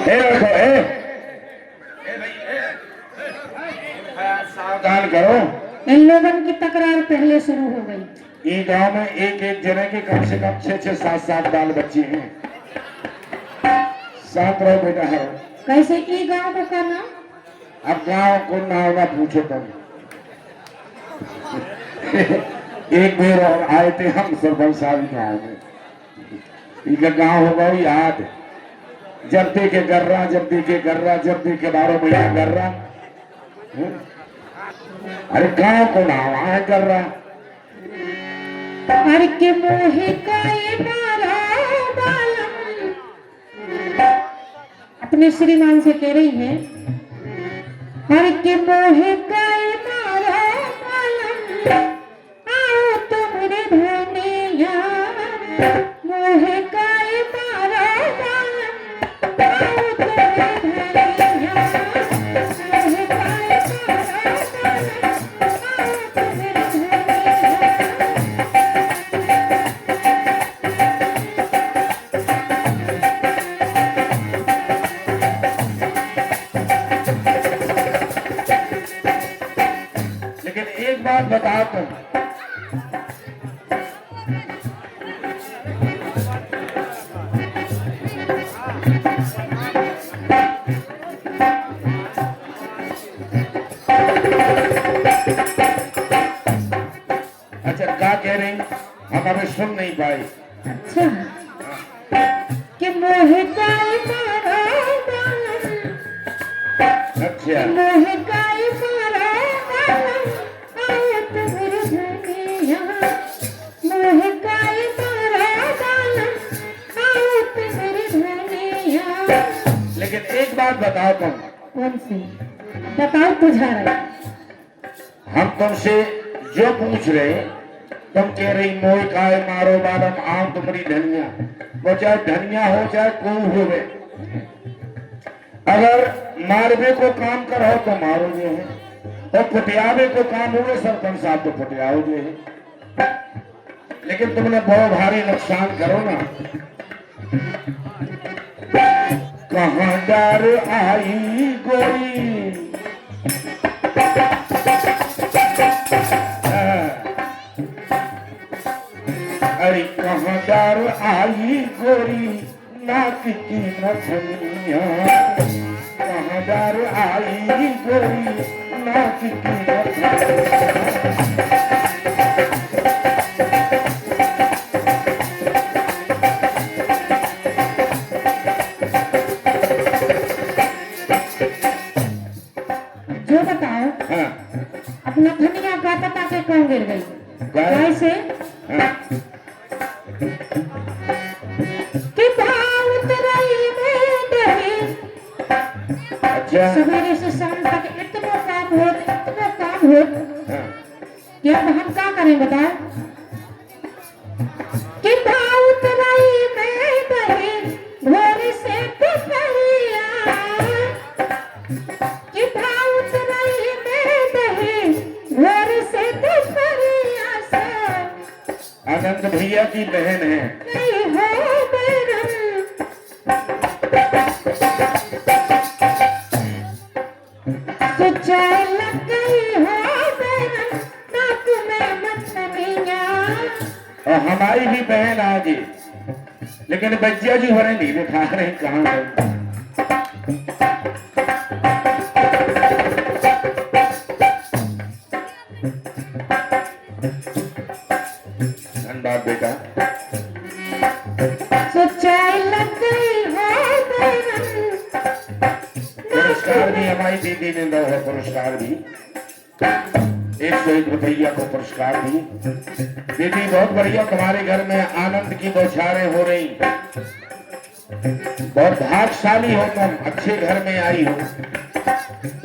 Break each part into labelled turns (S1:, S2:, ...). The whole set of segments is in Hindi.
S1: रखो सावधान करो।
S2: इन लोगों की तकरार पहले शुरू हो गई।
S1: ये गांव में एक एक जने के कम से कम 6-6, 7-7 बाल बच्चे हैं। शांत रहो बेटा है।
S2: कैसे ई गांव को का नाम?
S1: अब गांव को नाम ना पूछो तुम। एक बार और आए थे हम सरपंच साहब गाँव में। इनका गाँव होगा याद, जब देखे गर्रा, जब देखे गर्रा, जब देखे 12 महीना गर्रा। अरे गाँव को नाम आया गर्रा।
S2: हर के मोहे काए मारा बालम। अपने श्रीमान से कह रही है, हर के मोहे काए मारा बालम, आओ तुम्हारे धनिया। मोहे काए मारा बालम, आओ तुम्हारे धनिया। मोहे काए मारा बालम, आओ तुम्हारे धनिया।
S1: लेकिन एक बात बताओ तुम, अच्छा क्या कह रही? हम अभी सुन नहीं पाए।
S2: अच्छा कि मोहे काए मारा बालम,
S1: अच्छा
S2: मोहे काए मारा बालम, आओ तुम्हारे धनिया। मोहे काए मारा बालम, आओ तुम्हारे धनिया।
S1: लेकिन एक बात बताओ तुम,
S2: कौन सी? बताओ तुझा रहे।
S1: हम तुमसे जो पूछ रहे, तुम कह रही मोह काय मारो बालम आओ तुम्हारी धनिया। वो चाहे धनिया हो चाहे कोई हो गए, अगर मारवे को काम करो तो मारोगे है, और फुटियावे को काम हुए सरपंच साहब तो फुटियाओगे है। लेकिन तुमने बहुत भारी नुकसान करो ना। कहाँ डर आई गोरी, अरे कहाँ डर आई गोरी नाक की नथनिया। कहाँ डर आई गोरी नाक की नथनिया।
S2: जो बताओ
S1: हाँ,
S2: अपना धनिया का पता के कौन गिर गई? कैसे?
S1: हाँ,
S2: कि भाव उतराई में डरे।
S1: अच्छा
S2: सवेरे से शाम तक इतना काम हो
S1: हाँ,
S2: कि अब हम क्या करें बताओ? कि भाव उतराई में डरे, भोर से दोपहरिया। कि भाव उतराई में डरे, भोर से दोपहरिया से।
S1: आनंद भैया की बहन है।
S2: नहीं हो बेरम, तुझे लग गई हो बेरम, नाक में मछलियाँ।
S1: और हमारी भी बहन आ गई, लेकिन बच्चिया जी हमारे नहीं दिखा रहे कहाँ गए। धन्यवाद बेटा।
S2: तुझे लग गई हो बेरम।
S1: पुरस्कार भी हमारी दीदी ने दिया है, पुरस्कार भी 101 रुपया को पुरस्कार भी। दीदी बहुत बढ़िया, तुम्हारे घर में आनंद की बौछारें हो रही। बहुत भाग्यशाली हो तुम, अच्छे घर में आई हो,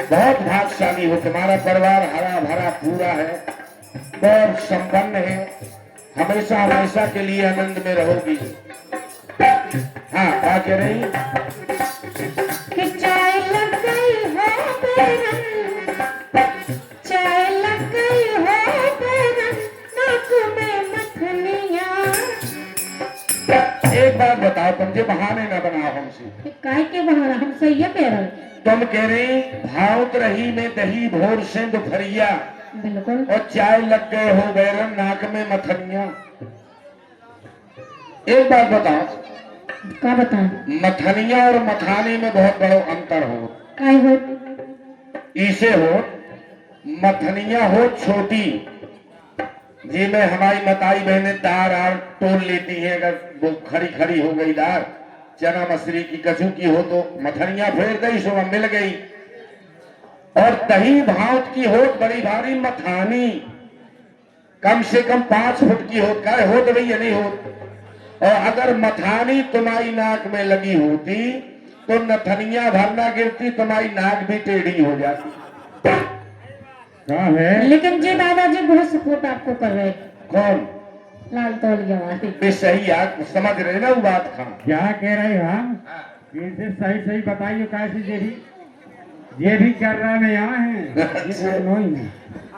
S1: बहुत भाग्यशाली हो। तुम्हारा परिवार हरा भरा पूरा है, बहुत संपन्न है, हमेशा हमेशा के लिए आनंद में रहोगी। हाँ क्या कह रही?
S2: कि चाय लग गई हो बेरम, चाय लग गई हो बेरम, नाक में मछलियाँ।
S1: एक बात बताओ, तुम जे बहाने ना बनाओ हमसे।
S2: काय के बहाना हम सही है कह रहे।
S1: तुम कह रही भावत रही में दही भोर से दोपहरिया
S2: बिल्कुल।
S1: और चाय लग गए हो बैरन नाक में मथनिया। एक बात बताओ,
S2: क्या बताएं?
S1: मथनिया और मथाने में बहुत बड़ा अंतर हो।
S2: काय हो?
S1: इसे हो मथनिया हो छोटी जी में हमारी मताई बहनें दार आर तोड़ लेती हैं। अगर वो खड़ी खड़ी हो गई दार चना मसरी की कचू की हो तो मथनिया फेर गई सो मिल गई। और दही भात की हो बड़ी भारी मथानी कम से कम 5 फुट की हो क्या हो तो भैया नहीं हो। और अगर मथानी तुम्हारी नाक में लगी होती तो नथनिया भरना गिरती, तुम्हारी नाक भी टेढ़ी हो जाती। है
S2: लेकिन जी दादाजी बहुत सपोर्ट आपको कर रहे हैं।
S1: कौन?
S2: लाल तौलिया वाले।
S1: भी सही आप समझ रहे ना वो बात। खां
S3: क्या कह रहे हो हम? इसे सही सही बताइए कैसे ये भी कर रहा में यहाँ है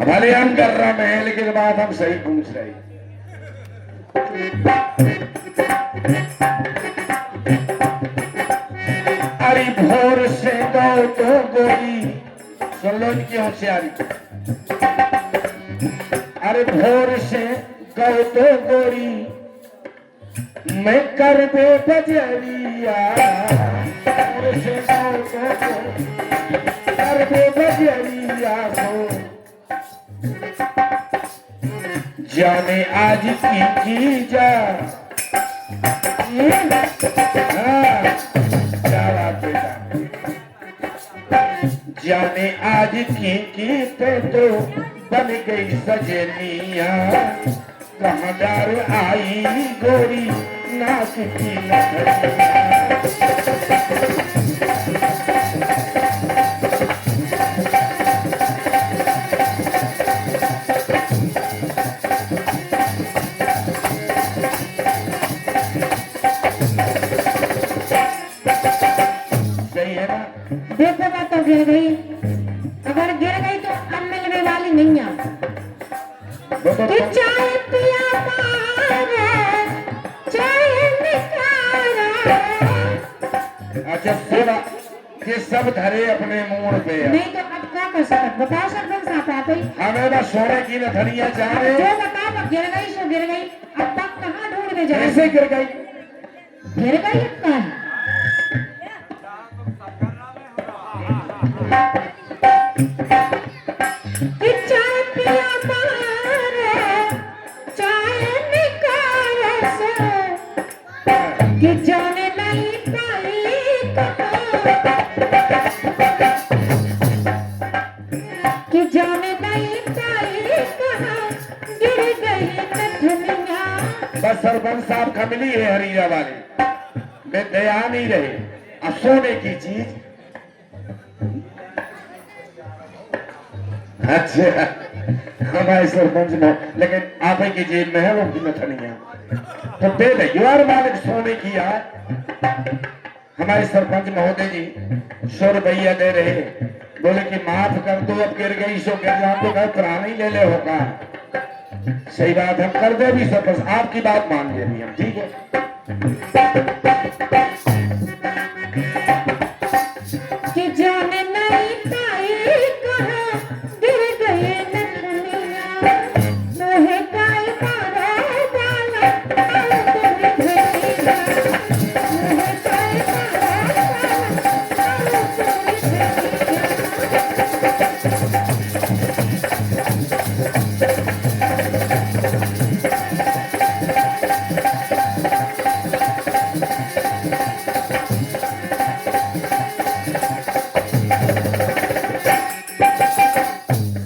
S1: भले हम कर रहा में लेकिन बात हम सही पूछ रहे। अरे भोर से गौ तो गोरी सुन लो इनकी होशियारी। अरे भोर से गौ तो गोरी मैं कर दे बजरिया। भोर से गौ तो गोरी कर दे बजरिया को जाने आज की जा। हाँ, क्या बात बेटा। जाने आज की पे तो बन गई सजनिया। कहादार आई गोरी नाक की नथनिया। सही है ना?
S2: देखो बात तो गिर गई। अगर गिर गई तो अब मिलने वाली नहीं है। कि चाय पिया मारे, चाय निकारा।
S1: अच्छा सुना ये सब धरे अपने मोड़ पे है।
S2: नहीं तो अब क्या कर सकते? बताओ सरपंच साहब आप ही।
S1: हमें बस सोने की नथनिया चाहे।
S2: जो बताओ अब गिर गई सो गिर गई। अब तक कहाँ ढूंढने जाए?
S1: कैसे गिर गई?
S2: गिर गई कहाँ? कि चाय पिया मारे, चाय निकारा से, कि जाने नहीं पाई कि जाने नहीं पाई कहाँ गिर गई नथनिया।
S1: बस सरपंच साहब का मिली है हरिया वाले में दया नहीं रहे। अब सोने की चीज। अच्छा हमारे सरपंच में लेकिन आप ही की जेब में है वो नथनिया तो दे दे। यार मालिक सोने की यार। हमारे सरपंच महोदय जी 100 रुपया दे रहे। बोले कि माफ कर दो अब गिर गई सो गिर जाओ तो कहा पुराना ही ले ले होगा। सही बात हम कर दे भी सरपंच आपकी बात मान ले रही हम ठीक है।
S2: कि जाने नहीं पाई कहाँ गिर गई नथनिया। मोहे काई मारे डाला तेरी भेड़िया। मोहे काई मारे डाला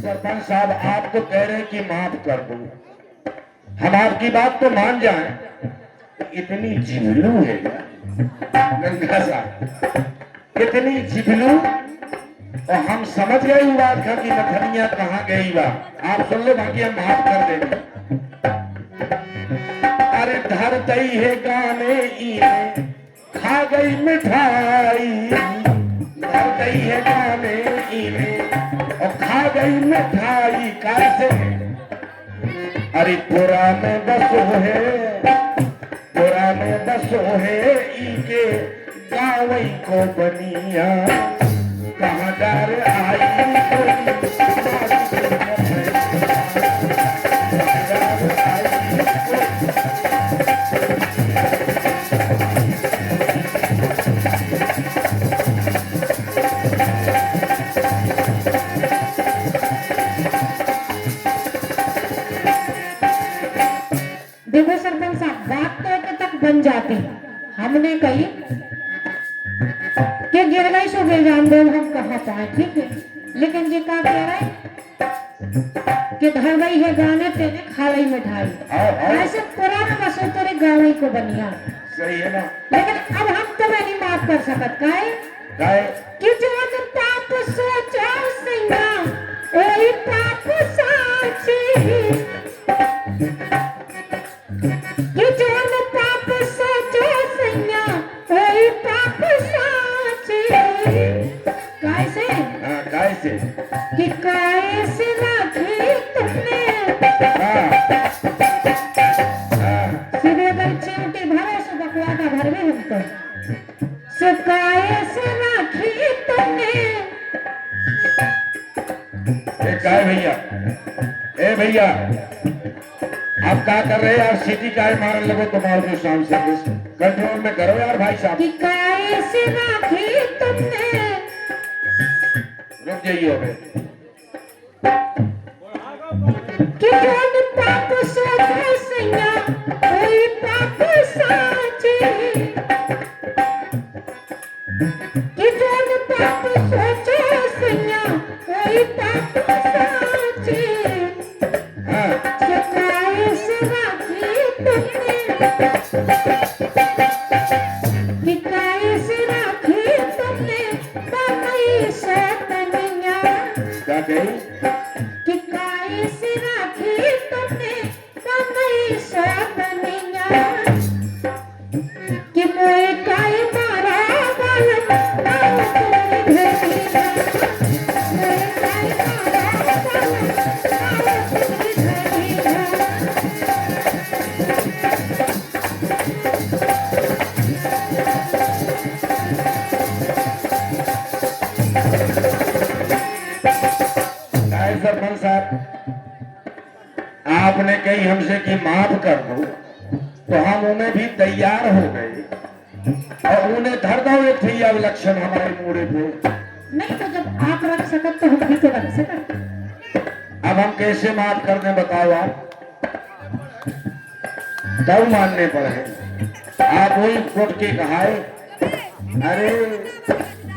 S1: सरपंच साहब आप तो कह रहे कि माफ कर दो। हम आपकी बात तो मान जाएं। इतनी जिभलू है गंगा साहब कितनी जिभलू। और हम समझ गए इस बात का कि नथनिया कहाँ गई बा। आप सुन लो बाकी हम माफ कर देंगे। अरे धर दई है गाने इने खा गई मिठाई। धर दई है गाने इने और खा गई मिठाई कैसे। अरे पुरा में बसो है पुरा में बसो है इके गावई को बनिया कहाँ डर आई कोई
S2: देखो सरपंच साहब, बात तो एक तक बन जाती। हमने कही कि गिर गई सो गिर जान दो, हम कहाँ पाए, ठीक है। लेकिन जी क्या कह रहे कि धर गई है गाने तेरे खाई मिठाई, ऐसे पुराना बसो तेरे गाँव को बनिया।
S1: सही है ना।
S2: लेकिन अब हम तुम्हें नहीं माफ कर सकत काहे
S1: गाय
S2: कि जो पाप सोचा सैया वही पाप साची, कि जो पाप सोचो सैया वही पाप साची। कैसे?
S1: हाँ कैसे?
S2: कि कैसे राखी तुमने सीधे अगर चिमटी भरे सो बकवा का भर में हम तो सो कैसे राखी तुमने।
S1: काय भैया, ए भैया आप क्या कर रहे हैं यार? सिटी काय मारने लगो तुम्हारे को शाम से कंट्रोल में करो यार भाई साहब।
S2: कि कैसे राखी तुमने।
S1: रुक जाइए अबे।
S2: कि जो पाप सोचो सैया वही पाप साची, कि जो पाप सोचो सैया वही पाप साची।
S1: हाँ
S2: सो कैसे राखी तुमने, कि कैसे राखी तुमने बनई सतनिया।
S1: क्या कही?
S2: कि कैसे राखी तुमने बनई सतनिया, कि मोए काई मारा बालम आओ तुम्हें भेजिया, मोए काई मारा बालम आओ तुम्हें भेजिया।
S1: काय सरपंच साहब, आपने कही हमसे कि माफ कर दो तो हम उन्हें भी तैयार हो गए और उन्हें धर दो एक ठैया विलक्षण हमारे मोड़े पे।
S2: नहीं तो जब आप रख सकत तो हम भी तो रख सकत।
S1: अब हम कैसे माफ कर दें बताओ आप? तब मानने पर है आप वही कोट के कहाए। अरे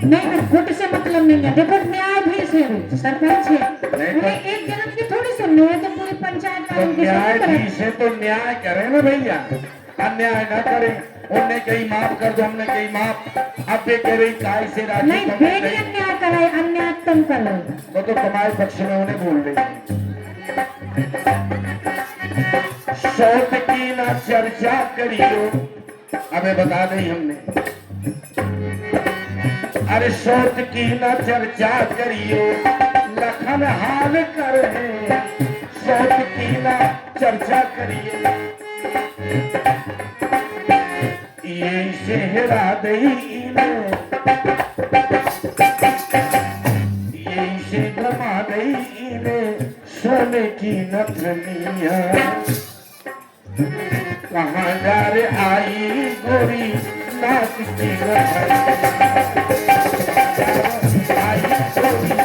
S2: नहीं तो गुट से मतलब नहीं है। देखो न्यायाधीश है, सरपंच है,
S1: नहीं
S2: उन्हें एक जन्म की थोड़ी सुननी है, तो पूरी पंचायत
S1: तो
S2: वालों की सुननी
S1: न्यायाधीश है तो न्याय करे ना भैया, अन्याय ना करे। उनने कही माफ कर दो, हमने कही माफ, अब ये कह रही काय से राखी
S2: नहीं
S1: तुमने
S2: बेटी
S1: कही।
S2: अन्याय कराए, अन्याय तुम कर लो।
S1: तो तुम्हारे पक्ष में उन्हें बोल रही शौक की ना चर्चा करियो। अबे बता दी हमने, अरे शौक की ना चर्चा करियो लखन हाल कर है, शौक की ना चर्चा करियो ये सेहरा दई ये से घुमा दई सोने की नथनिया, कहाँ जा रे आई गोरी नाच की नथनिया। आई गोरी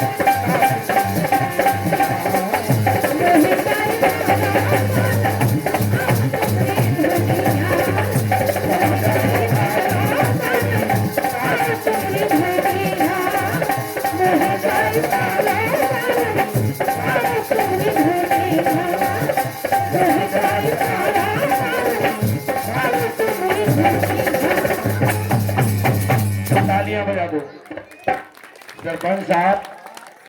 S1: तालियां बजा दो। सरपंच साहब